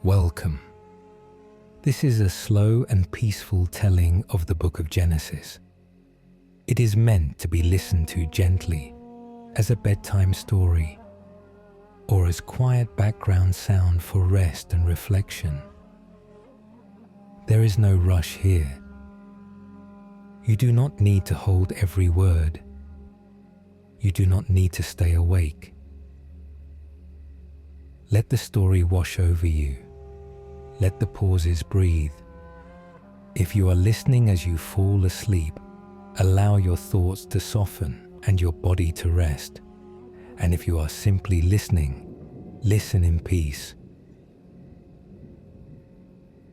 Welcome. This is a slow and peaceful telling of the book of Genesis. It is meant to be listened to gently as a bedtime story or as quiet background sound for rest and reflection. There is no rush here. You do not need to hold every word. You do not need to stay awake. Let the story wash over you. Let the pauses breathe. If you are listening as you fall asleep, allow your thoughts to soften and your body to rest. And if you are simply listening, listen in peace.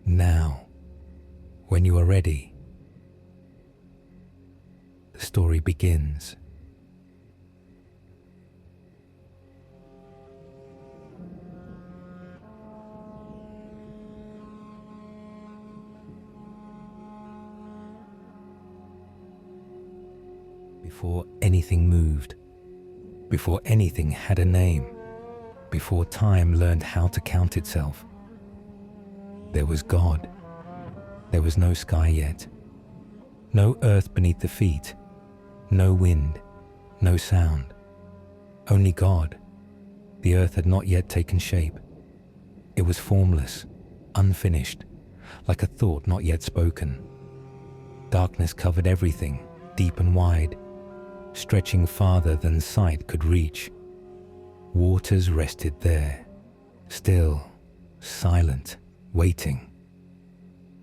Now, when you are ready, the story begins. Before anything moved, before anything had a name, before time learned how to count itself, there was God. There was no sky yet, no earth beneath the feet, no wind, no sound, only God. The earth had not yet taken shape. It was formless, unfinished, like a thought not yet spoken. Darkness covered everything, deep and wide, stretching farther than sight could reach. Waters rested there, still, silent, waiting.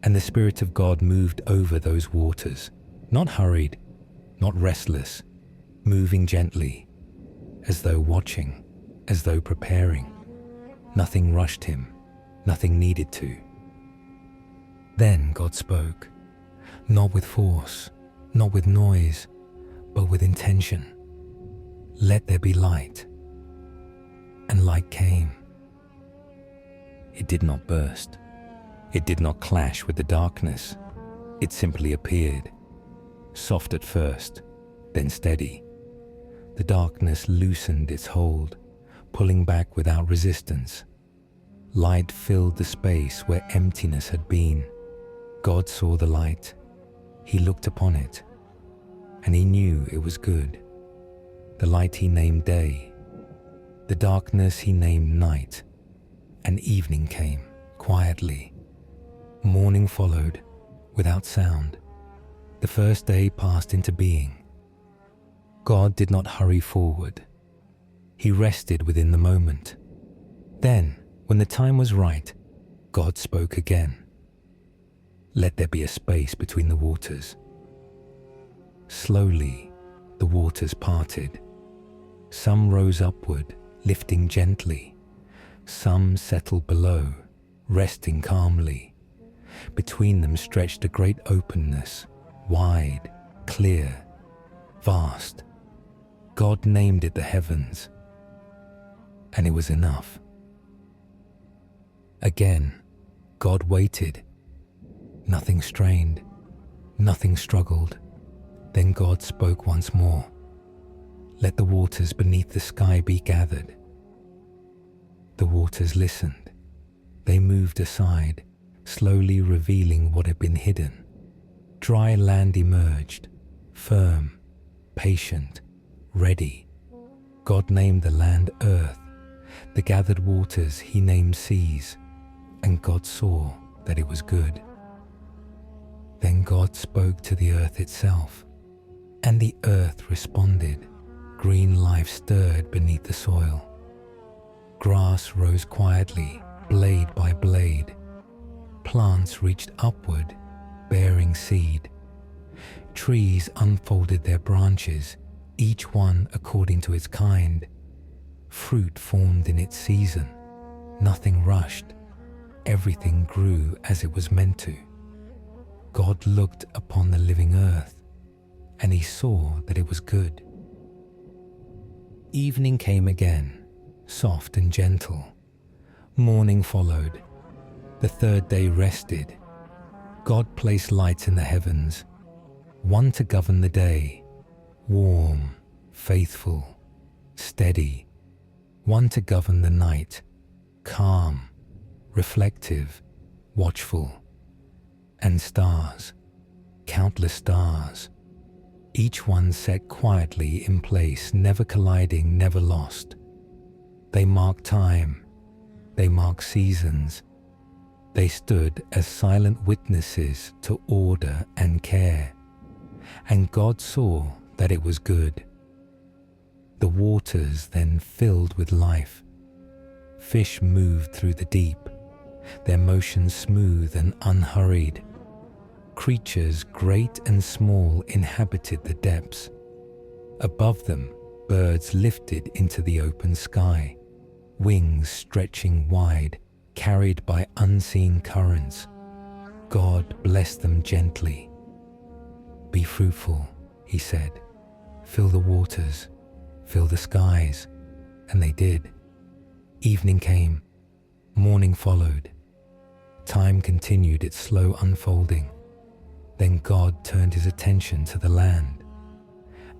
And the Spirit of God moved over those waters, not hurried, not restless, moving gently, as though watching, as though preparing. Nothing rushed him, nothing needed to. Then God spoke, not with force, not with noise, but with intention. Let there be light. And light came. It did not burst. It did not clash with the darkness. It simply appeared, soft at first, then steady. The darkness loosened its hold, pulling back without resistance. Light filled the space where emptiness had been. God saw the light. He looked upon it, and he knew it was good. The light he named day, the darkness he named night, and evening came quietly. Morning followed, without sound. The first day passed into being. God did not hurry forward. He rested within the moment. Then, when the time was right, God spoke again. Let there be a space between the waters. Slowly, the waters parted. Some rose upward, lifting gently. Some settled below, resting calmly. Between them stretched a great openness, wide, clear, vast. God named it the heavens, and it was enough. Again, God waited. Nothing strained, nothing struggled. Then God spoke once more. Let the waters beneath the sky be gathered. The waters listened. They moved aside, slowly revealing what had been hidden. Dry land emerged, firm, patient, ready. God named the land earth. The gathered waters he named seas, and God saw that it was good. Then God spoke to the earth itself. And the earth responded. Green life stirred beneath the soil. Grass rose quietly, blade by blade. Plants reached upward, bearing seed. Trees unfolded their branches, each one according to its kind. Fruit formed in its season. Nothing rushed. Everything grew as it was meant to. God looked upon the living earth, and he saw that it was good. Evening came again, soft and gentle. Morning followed. The third day rested. God placed lights in the heavens, one to govern the day, warm, faithful, steady. One to govern the night, calm, reflective, watchful. And stars, countless stars, each one set quietly in place, never colliding, never lost. They mark time, they mark seasons. They stood as silent witnesses to order and care. And God saw that it was good. The waters then filled with life. Fish moved through the deep, their motions smooth and unhurried. Creatures great and small inhabited the depths. Above them, birds lifted into the open sky, wings stretching wide, carried by unseen currents. God blessed them gently. "Be fruitful," he said. "Fill the waters, fill the skies." And they did. Evening came, morning followed. Time continued its slow unfolding. Then God turned his attention to the land.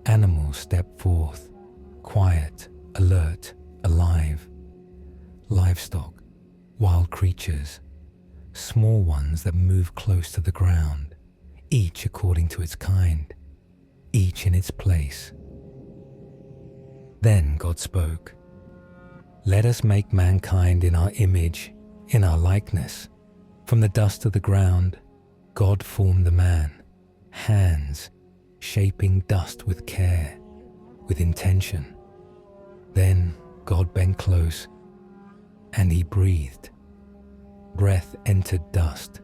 Animals stepped forth, quiet, alert, alive. Livestock, wild creatures, small ones that moved close to the ground, each according to its kind, each in its place. Then God spoke, "Let us make mankind in our image, in our likeness." From the dust of the ground, God formed the man, hands shaping dust with care, with intention. Then God bent close, and he breathed. Breath entered dust,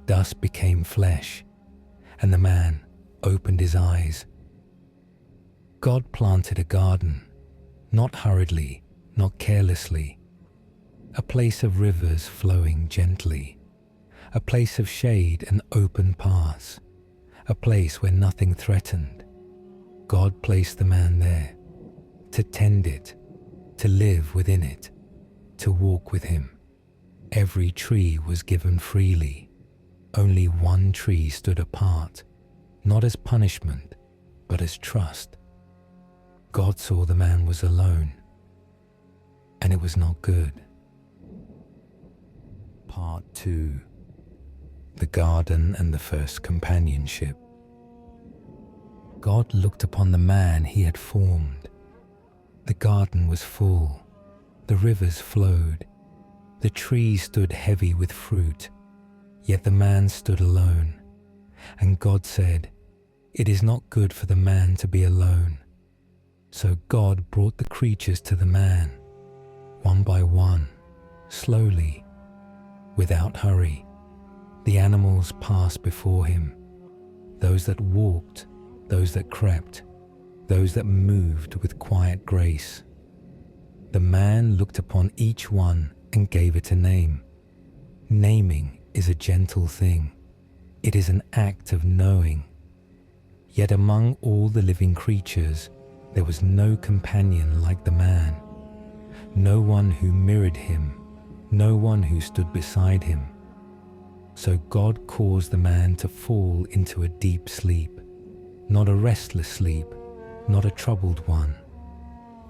dust became flesh, and the man opened his eyes. God planted a garden, not hurriedly, not carelessly, a place of rivers flowing gently, a place of shade and open paths, a place where nothing threatened. God placed the man there, to tend it, to live within it, to walk with him. Every tree was given freely. Only one tree stood apart, not as punishment, but as trust. God saw the man was alone, and it was not good. Part 2. The Garden and the First Companionship. God looked upon the man he had formed. The garden was full, the rivers flowed, the trees stood heavy with fruit, yet the man stood alone. And God said, "It is not good for the man to be alone." So God brought the creatures to the man, one by one, slowly, without hurry. The animals passed before him, those that walked, those that crept, those that moved with quiet grace. The man looked upon each one and gave it a name. Naming is a gentle thing. It is an act of knowing. Yet among all the living creatures, there was no companion like the man, no one who mirrored him, no one who stood beside him. So God caused the man to fall into a deep sleep, not a restless sleep, not a troubled one,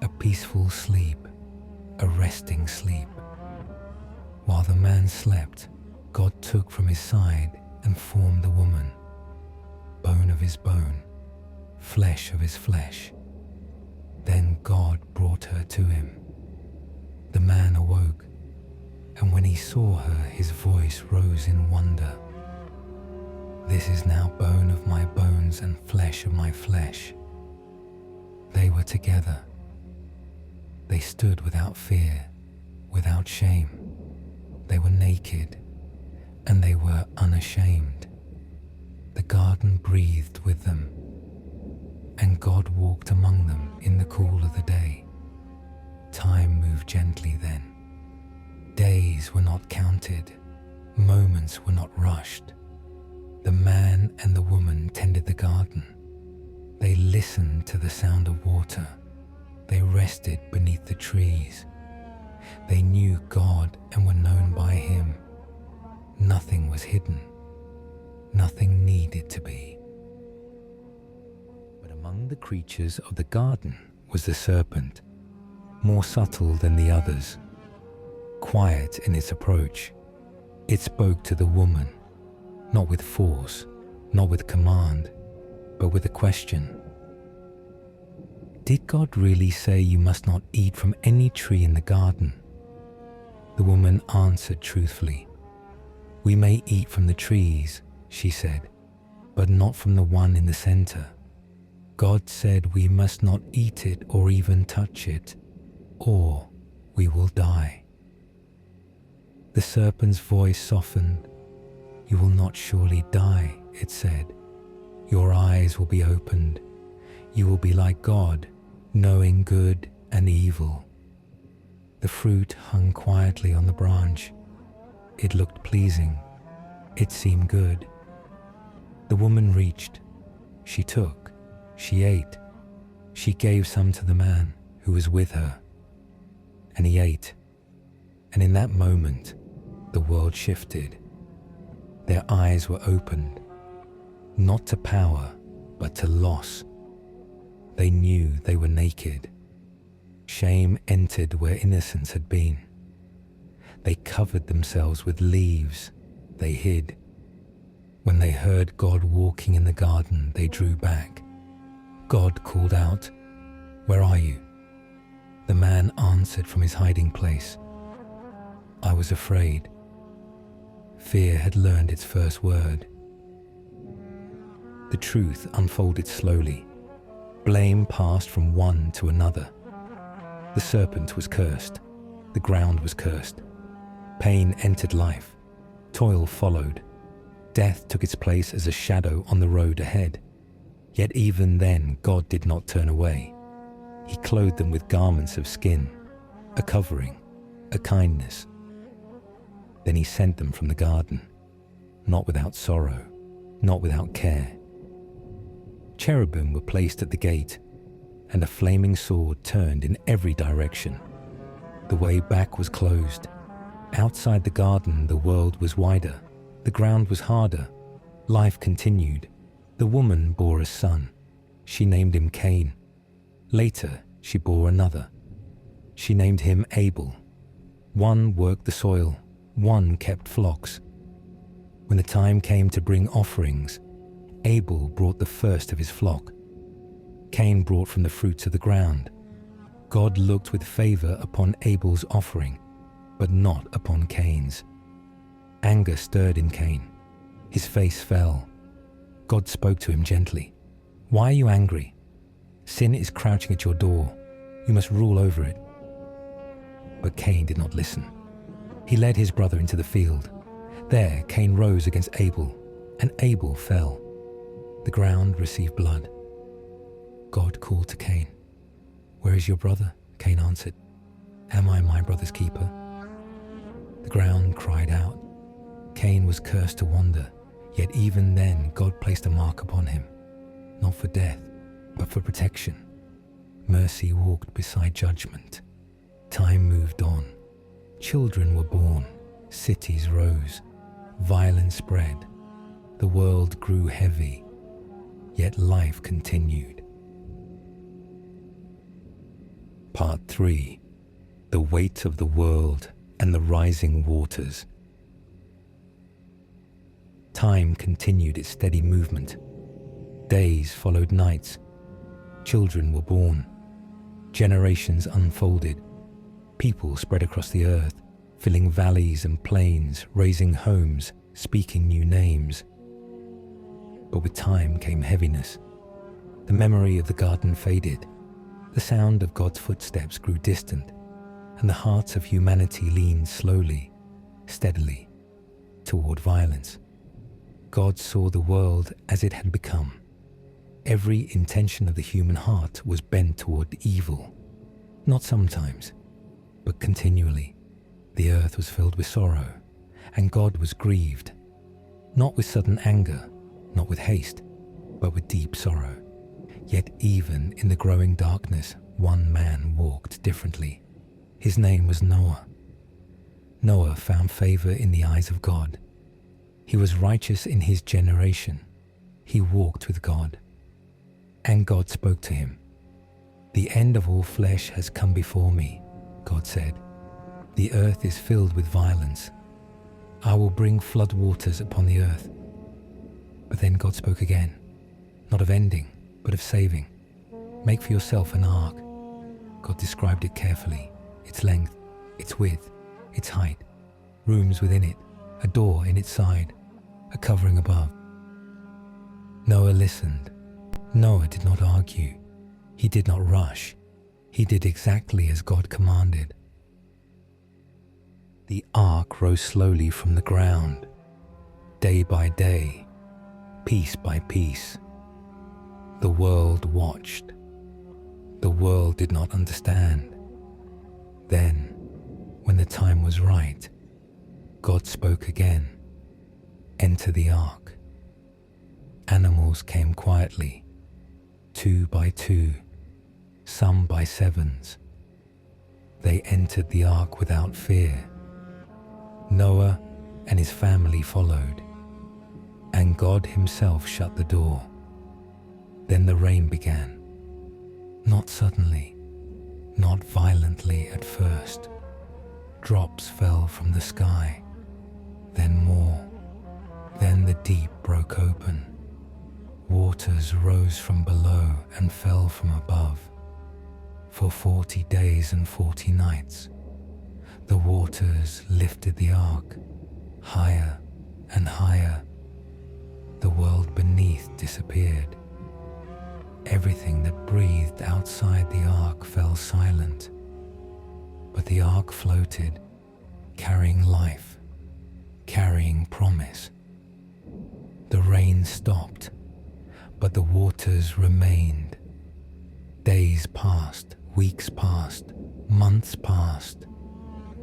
a peaceful sleep, a resting sleep. While the man slept, God took from his side and formed the woman, bone of his bone, flesh of his flesh. Then God brought her to him. The man awoke, and when he saw her, his voice rose in wonder. "This is now bone of my bones and flesh of my flesh." They were together. They stood without fear, without shame. They were naked, and they were unashamed. The garden breathed with them, and God walked among them in the cool of the day. Time moved gently then. Days were not counted, moments were not rushed. The man and the woman tended the garden. They listened to the sound of water. They rested beneath the trees. They knew God and were known by him. Nothing was hidden. Nothing needed to be. But among the creatures of the garden was the serpent, more subtle than the others, quiet in its approach, It spoke to the woman, not with force, not with command, but with a question. Did God really say you must not eat from any tree in the garden? The woman answered truthfully. We may eat from the trees, she said, but not from the one in the center. God said we must not eat it or even touch it, or we will die. The serpent's voice softened. You will not surely die, it said. Your eyes will be opened. You will be like God, knowing good and evil. The fruit hung quietly on the branch. It looked pleasing. It seemed good. The woman reached. She took. She ate. She gave some to the man who was with her. And he ate. And in that moment, the world shifted. Their eyes were opened, not to power, but to loss. They knew they were naked. Shame entered where innocence had been. They covered themselves with leaves. They hid. When they heard God walking in the garden, they drew back. God called out, "Where are you?" The man answered from his hiding place, "I was afraid." Fear had learned its first word. The truth unfolded slowly. Blame passed from one to another. The serpent was cursed. The ground was cursed. Pain entered life. Toil followed. Death took its place as a shadow on the road ahead. Yet even then, God did not turn away. He clothed them with garments of skin, a covering, a kindness. Then he sent them from the garden, not without sorrow, not without care. Cherubim were placed at the gate, and a flaming sword turned in every direction. The way back was closed. Outside the garden, the world was wider. The ground was harder. Life continued. The woman bore a son. She named him Cain. Later, she bore another. She named him Abel. One worked the soil. One kept flocks. When the time came to bring offerings, Abel brought the first of his flock. Cain brought from the fruits of the ground. God looked with favor upon Abel's offering, but not upon Cain's. Anger stirred in Cain. His face fell. God spoke to him gently. "Why are you angry? Sin is crouching at your door. You must rule over it." But Cain did not listen. He led his brother into the field. There Cain rose against Abel, and Abel fell. The ground received blood. God called to Cain. "Where is your brother?" Cain answered. "Am I my brother's keeper?" The ground cried out. Cain was cursed to wander, yet even then God placed a mark upon him, not for death, but for protection. Mercy walked beside judgment. Time moved on. Children were born. Cities rose. Violence spread. The world grew heavy, yet life continued. Part 3. The Weight of the World and the Rising Waters. Time continued its steady movement. Days followed nights. Children were born. Generations unfolded. People spread across the earth, filling valleys and plains, raising homes, speaking new names. But with time came heaviness. The memory of the garden faded. The sound of God's footsteps grew distant, and the hearts of humanity leaned slowly, steadily, toward violence. God saw the world as it had become. Every intention of the human heart was bent toward evil, not sometimes, but continually. The earth was filled with sorrow, and God was grieved, not with sudden anger, not with haste, but with deep sorrow. Yet even in the growing darkness, one man walked differently. His name was Noah. Noah found favor in the eyes of God. He was righteous in his generation. He walked with God. And God spoke to him. "The end of all flesh has come before me," God said. "The earth is filled with violence. I will bring flood waters upon the earth. But then God spoke again, not of ending, but of saving. Make for yourself an ark. God described it carefully, its length, its width, its height, rooms within it, a door in its side, a covering above. Noah listened. Noah did not argue. He did not rush. He did exactly as God commanded. The ark rose slowly from the ground, day by day, piece by piece. The world watched. The world did not understand. Then, when the time was right, God spoke again. Enter the ark. Animals came quietly, 2 by 2, some by 7s. They entered the ark without fear. Noah and his family followed, and God himself shut the door. Then the rain began. Not suddenly, not violently at first. Drops fell from the sky, then more. Then the deep broke open. Waters rose from below and fell from above. For 40 days and 40 nights, the waters lifted the ark higher and higher. The world beneath disappeared. Everything that breathed outside the ark fell silent, but the ark floated, carrying life, carrying promise. The rain stopped, but the waters remained. Days passed, weeks passed, months passed.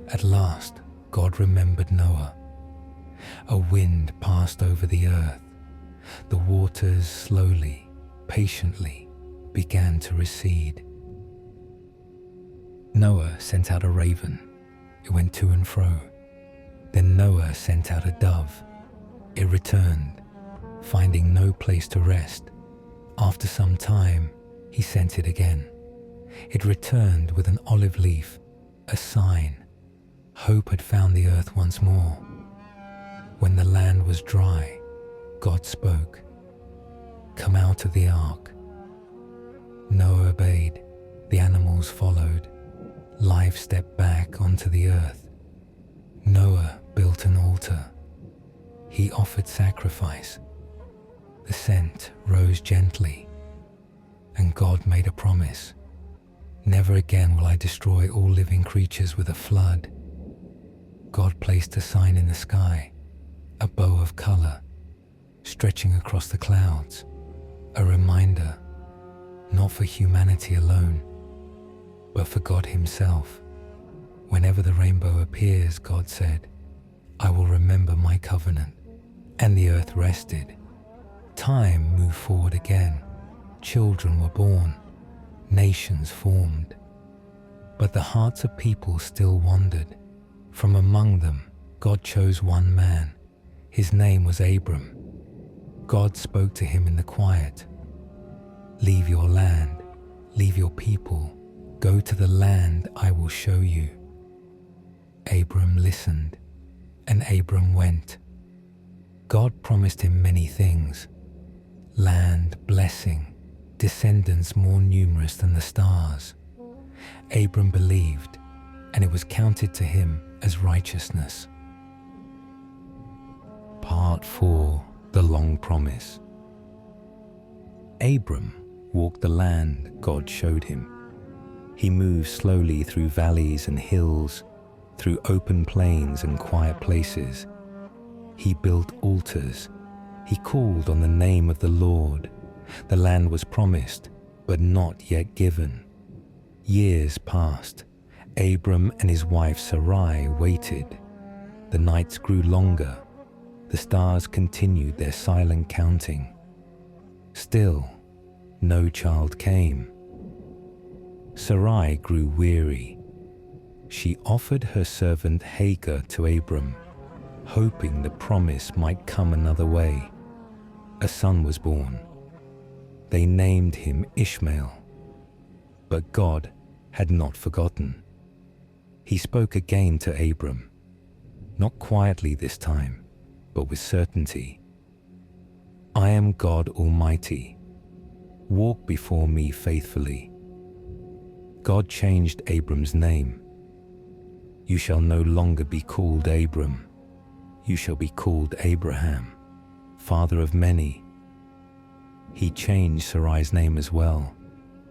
At last, God remembered Noah. A wind passed over the earth. The waters slowly, patiently began to recede. Noah sent out a raven. It went to and fro. Then Noah sent out a dove. It returned, finding no place to rest. After some time, he sent it again. It returned with an olive leaf, a sign. Hope had found the earth once more. When the land was dry, God spoke, "Come out of the ark." Noah obeyed. The animals followed. Life stepped back onto the earth. Noah built an altar. He offered sacrifice. The scent rose gently, and God made a promise. Never again will I destroy all living creatures with a flood. God placed a sign in the sky, a bow of color, stretching across the clouds, a reminder, not for humanity alone, but for God himself. Whenever the rainbow appears, God said, "I will remember my covenant." And the earth rested. Time moved forward again. Children were born. Nations formed. But the hearts of people still wandered. From among them, God chose one man. His name was Abram. God spoke to him in the quiet. "Leave your land, leave your people, go to the land I will show you." Abram listened, and Abram went. God promised him many things: land, blessing, descendants more numerous than the stars. Abram believed, and it was counted to him as righteousness. Part 4. The Long Promise. Abram walked the land God showed him. He moved slowly through valleys and hills, through open plains and quiet places. He built altars. He called on the name of the Lord. The land was promised, but not yet given. Years passed. Abram and his wife Sarai waited. The nights grew longer. The stars continued their silent counting. Still, no child came. Sarai grew weary. She offered her servant Hagar to Abram, hoping the promise might come another way. A son was born. They named him Ishmael. But God had not forgotten. He spoke again to Abram. not quietly this time, but with certainty. I am God Almighty. Walk before me faithfully. God changed Abram's name. You shall no longer be called Abram. You shall be called Abraham, father of many. He changed Sarai's name as well.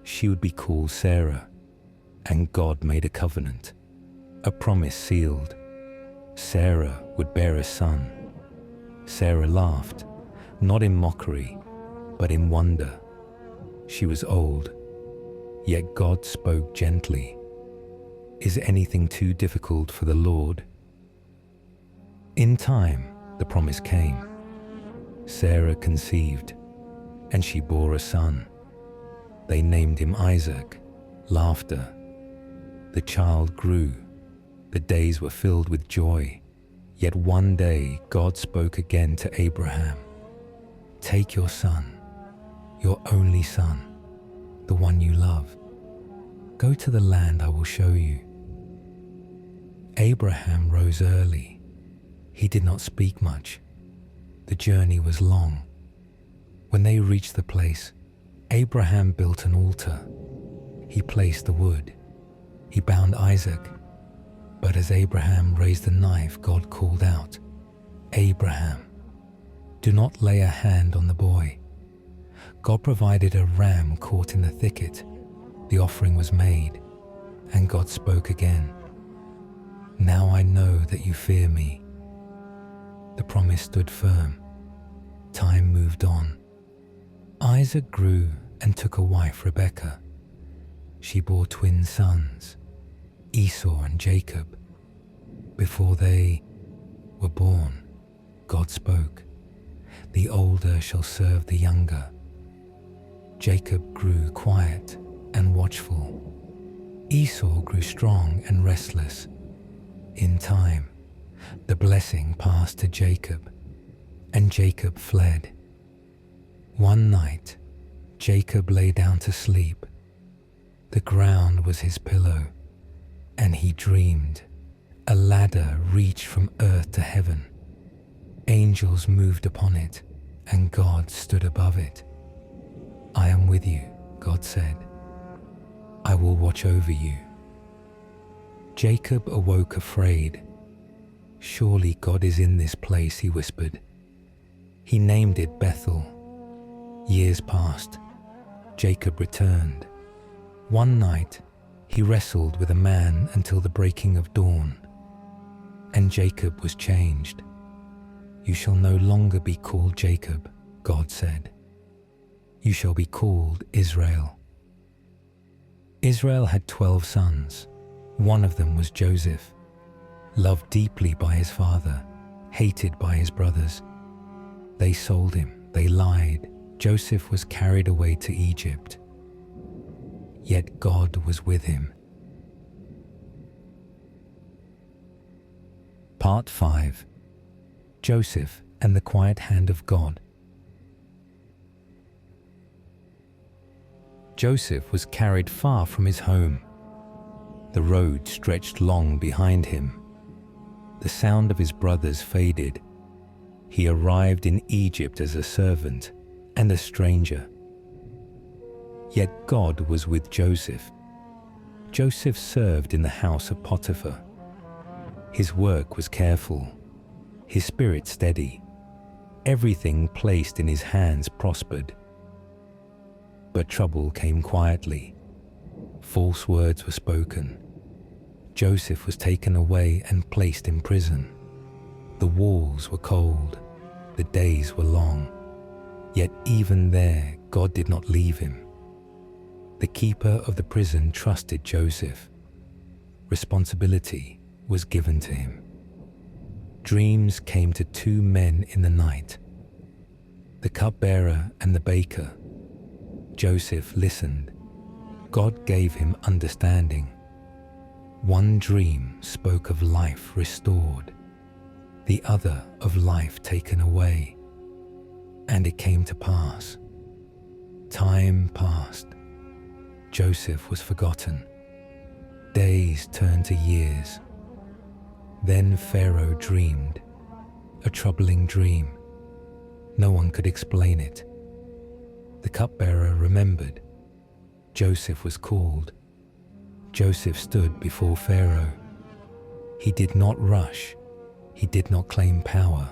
She would be called Sarah, and God made a covenant, a promise sealed. Sarah would bear a son. Sarah laughed, not in mockery, but in wonder. She was old, yet God spoke gently. Is anything too difficult for the Lord? In time, the promise came. Sarah conceived, and she bore a son. They named him Isaac, laughter. The child grew. The days were filled with joy. Yet one day God spoke again to Abraham. Take your son, your only son, the one you love. Go to the land I will show you. Abraham rose early. He did not speak much. The journey was long. When they reached the place, Abraham built an altar. He placed the wood. He bound Isaac. But as Abraham raised the knife, God called out, Abraham, do not lay a hand on the boy. God provided a ram caught in the thicket. The offering was made, and God spoke again. Now I know that you fear me. The promise stood firm. Time moved on. Isaac grew and took a wife, Rebekah. She bore twin sons, Esau and Jacob. Before they were born, God spoke, the older shall serve the younger. Jacob grew quiet and watchful. Esau grew strong and restless. In time, the blessing passed to Jacob, and Jacob fled. One night, Jacob lay down to sleep. The ground was his pillow, and he dreamed. A ladder reached from earth to heaven. Angels moved upon it, and God stood above it. I am with you, God said. I will watch over you. Jacob awoke afraid. Surely God is in this place, he whispered. He named it Bethel. Years passed. Jacob returned. One night, he wrestled with a man until the breaking of dawn. And Jacob was changed. You shall no longer be called Jacob, God said. You shall be called Israel. Israel had 12 sons. One of them was Joseph, loved deeply by his father, hated by his brothers. They sold him, they lied. Joseph was carried away to Egypt. Yet God was with him. Part 5. Joseph and the Quiet Hand of God. Joseph was carried far from his home. The road stretched long behind him. The sound of his brothers faded. He arrived in Egypt as a servant and a stranger. Yet God was with Joseph. Joseph served in the house of Potiphar. His work was careful, his spirit steady. Everything placed in his hands prospered. But trouble came quietly. False words were spoken. Joseph was taken away and placed in prison. The walls were cold. The days were long. Yet even there, God did not leave him. The keeper of the prison trusted Joseph. Responsibility was given to him. Dreams came to two men in the night, the cupbearer and the baker. Joseph listened. God gave him understanding. One dream spoke of life restored, the other of life taken away. And it came to pass. Time passed. Joseph was forgotten. Days turned to years. Then Pharaoh dreamed, a troubling dream. No one could explain it. The cupbearer remembered. Joseph was called. Joseph stood before Pharaoh. He did not rush. He did not claim power.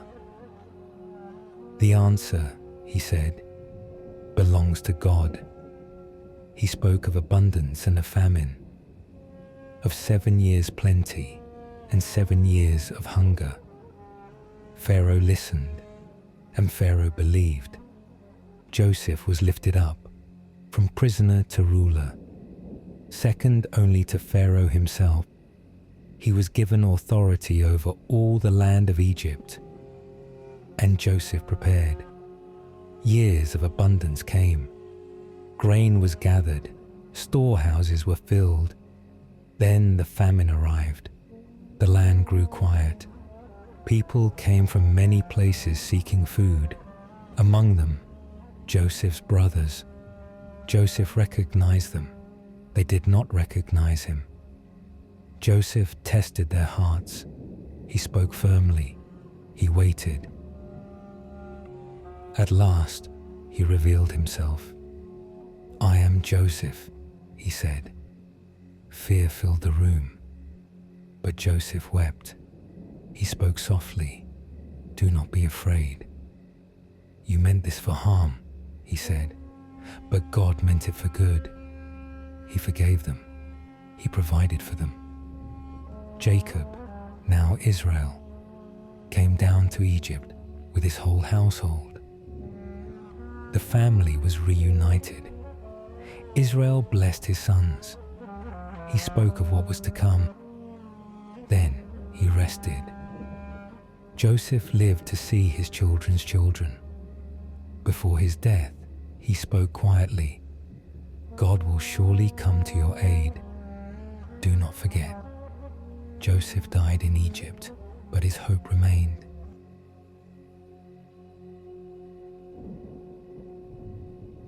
The answer, he said, belongs to God. He spoke of abundance and a famine, of 7 years' plenty and 7 years of hunger. Pharaoh listened, and Pharaoh believed. Joseph was lifted up, from prisoner to ruler, second only to Pharaoh himself. He was given authority over all the land of Egypt. And Joseph prepared. Years of abundance came. Grain was gathered, storehouses were filled. Then the famine arrived. The land grew quiet. People came from many places seeking food. Among them, Joseph's brothers. Joseph recognized them. They did not recognize him. Joseph tested their hearts. He spoke firmly. He waited. At last, he revealed himself. "I am Joseph," he said. Fear filled the room. But Joseph wept. He spoke softly. "Do not be afraid. You meant this for harm," he said, "but God meant it for good." He forgave them. He provided for them. Jacob, now Israel, came down to Egypt with his whole household. The family was reunited. Israel blessed his sons. He spoke of what was to come. Then he rested. Joseph lived to see his children's children. Before his death, he spoke quietly, "God will surely come to your aid. Do not forget." Joseph died in Egypt, but his hope remained.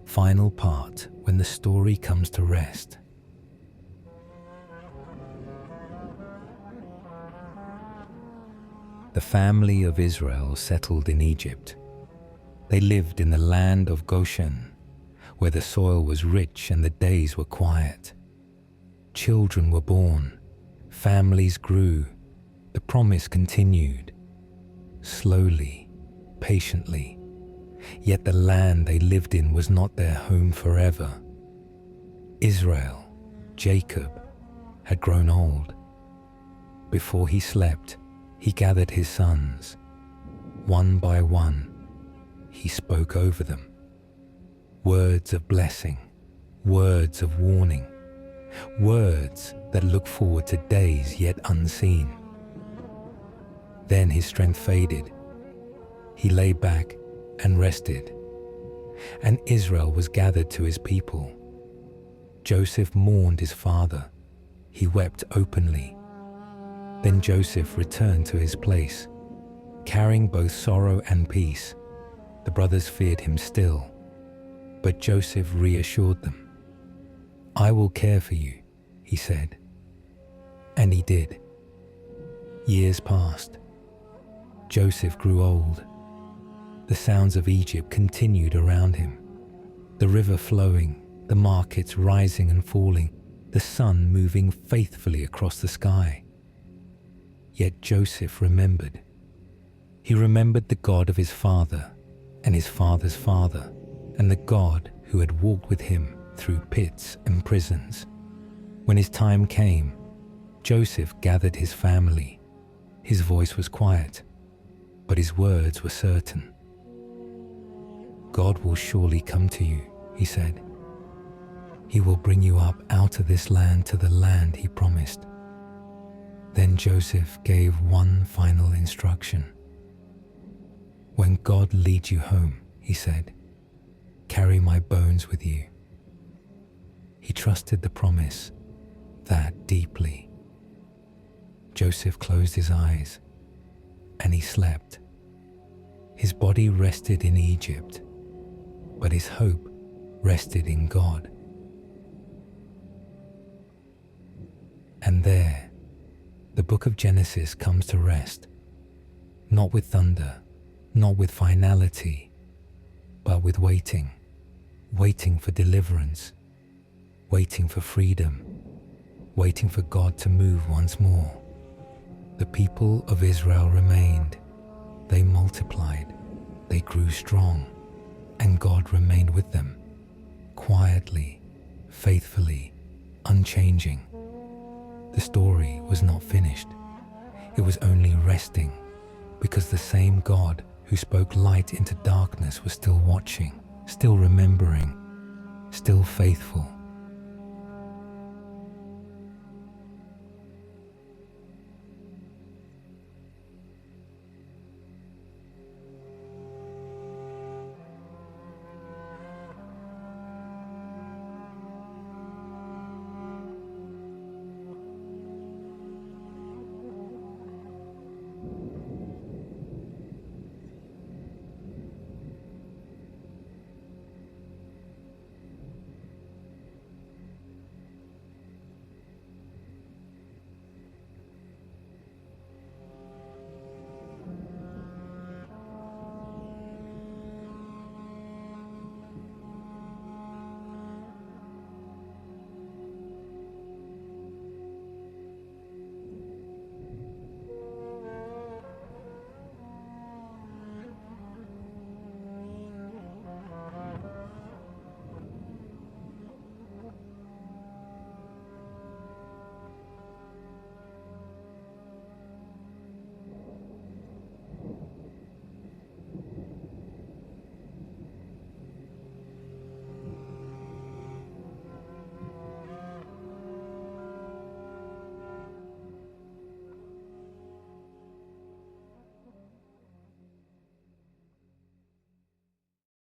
Final part, when the story comes to rest. The family of Israel settled in Egypt. They lived in the land of Goshen, where the soil was rich and the days were quiet. Children were born, families grew, the promise continued. Slowly, patiently, yet the land they lived in was not their home forever. Israel, Jacob, had grown old. Before he slept, he gathered his sons. One by one, he spoke over them. Words of blessing, words of warning, words that look forward to days yet unseen. Then his strength faded. He lay back and rested, and Israel was gathered to his people. Joseph mourned his father. He wept openly. Then Joseph returned to his place, carrying both sorrow and peace. The brothers feared him still, but Joseph reassured them. "I will care for you," he said. And he did. Years passed. Joseph grew old. The sounds of Egypt continued around him. The river flowing, the markets rising and falling, the sun moving faithfully across the sky. Yet Joseph remembered. He remembered the God of his father and his father's father, and the God who had walked with him through pits and prisons. When his time came, Joseph gathered his family. His voice was quiet, but his words were certain. "God will surely come to you," he said. "He will bring you up out of this land to the land he promised." Then Joseph gave one final instruction. "When God leads you home," he said, "carry my bones with you." He trusted the promise that deeply. Joseph closed his eyes, and he slept. His body rested in Egypt, but his hope rested in God. And there, The book of Genesis comes to rest, not with thunder, not with finality, but with waiting, waiting for deliverance, waiting for freedom, waiting for God to move once more. The people of Israel remained, they multiplied, they grew strong, and God remained with them, quietly, faithfully, unchanging. The story was not finished. It was only resting, because the same God who spoke light into darkness was still watching, still remembering, still faithful.